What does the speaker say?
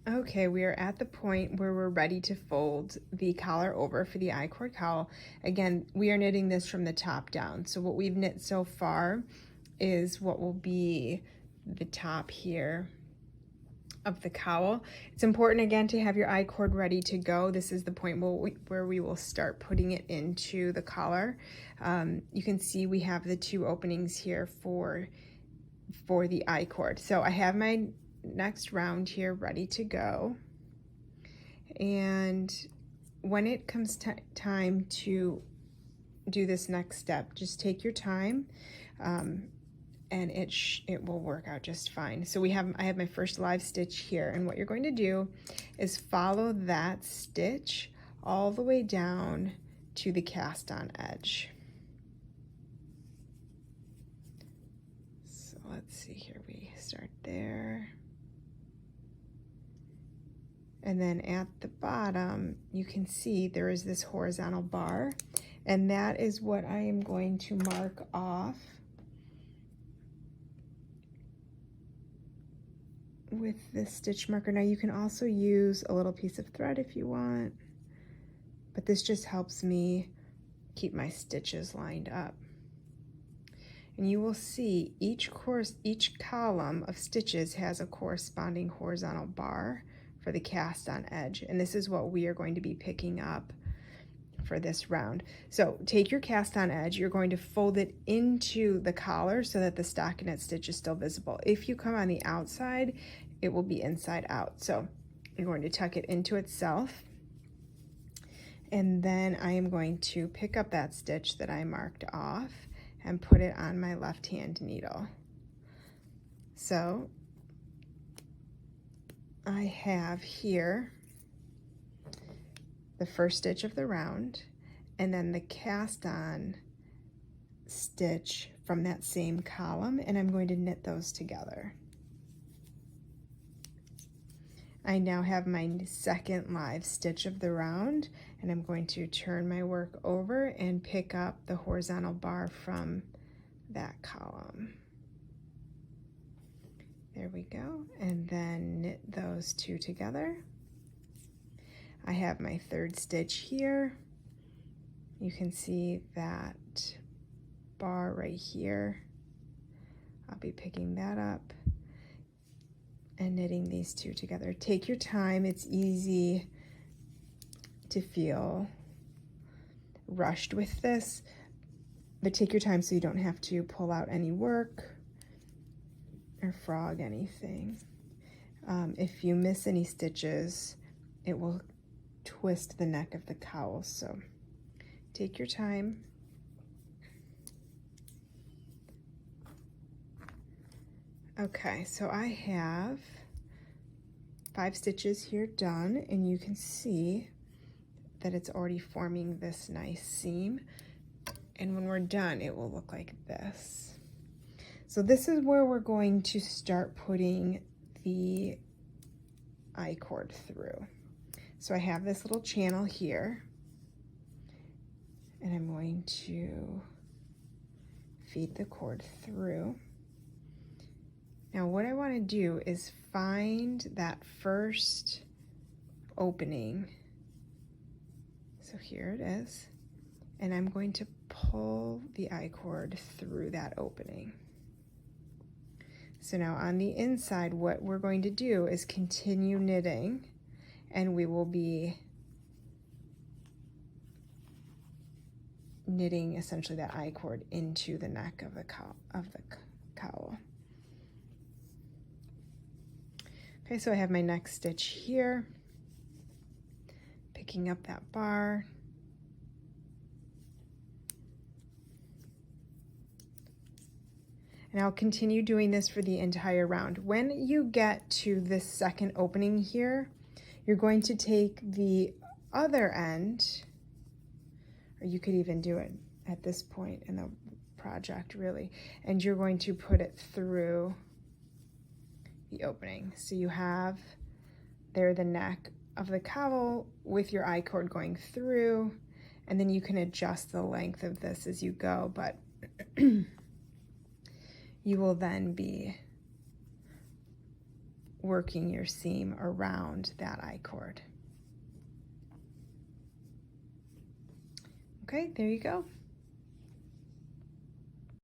Okay, we are at the point where we're ready to fold the collar over for the I-cord cowl. Again, we are knitting this from the top down. So what we've knit so far is what will be the top here of the cowl. It's important again to have your I-cord ready to go. This is the point where we will start putting it into the collar. You can see we have the two openings here for the I-cord. So I have my next round here ready to go, and when it comes time to do this next step, just take your time, and it will work out just fine. So I have my first live stitch here, and what you're going to do is follow that stitch all the way down to the cast on edge. So let's see here, we start there. And then at the bottom, you can see there is this horizontal bar, and that is what I am going to mark off with this stitch marker. Now you can also use a little piece of thread if you want, but this just helps me keep my stitches lined up. And you will see each column of stitches has a corresponding horizontal bar for the cast on edge, and this is what we are going to be picking up for this round. So take your cast on edge, you're going to fold it into the collar so that the stockinette stitch is still visible. If you come on the outside, it will be inside out. So you're going to tuck it into itself, and then I am going to pick up that stitch that I marked off and put it on my left hand needle. So I have here the first stitch of the round, and then the cast on stitch from that same column, and I'm going to knit those together. I now have my second live stitch of the round, and I'm going to turn my work over and pick up the horizontal bar from that column. There we go, and then knit those two together. I have my third stitch here. You can see that bar right here. I'll be picking that up and knitting these two together. Take your time, it's easy to feel rushed with this, but take your time so you don't have to pull out any work or frog anything. If you miss any stitches, it will twist the neck of the cowl, so take your time. Okay, so I have 5 stitches here done, and you can see that it's already forming this nice seam, and when we're done it will look like this. So this is where we're going to start putting the I-cord through. So I have this little channel here, and I'm going to feed the cord through. Now what I want to do is find that first opening. So here it is, and I'm going to pull the I-cord through that opening. So now on the inside, what we're going to do is continue knitting, and we will be knitting essentially that I-cord into the neck of the cowl. Okay, so I have my next stitch here, picking up that bar. And I'll continue doing this for the entire round. When you get to this second opening here, you're going to take the other end, or you could even do it at this point in the project really, and you're going to put it through the opening. So you have there the neck of the cowl with your I-cord going through, and then you can adjust the length of this as you go, but you will then be working your seam around that I-cord. Okay, there you go.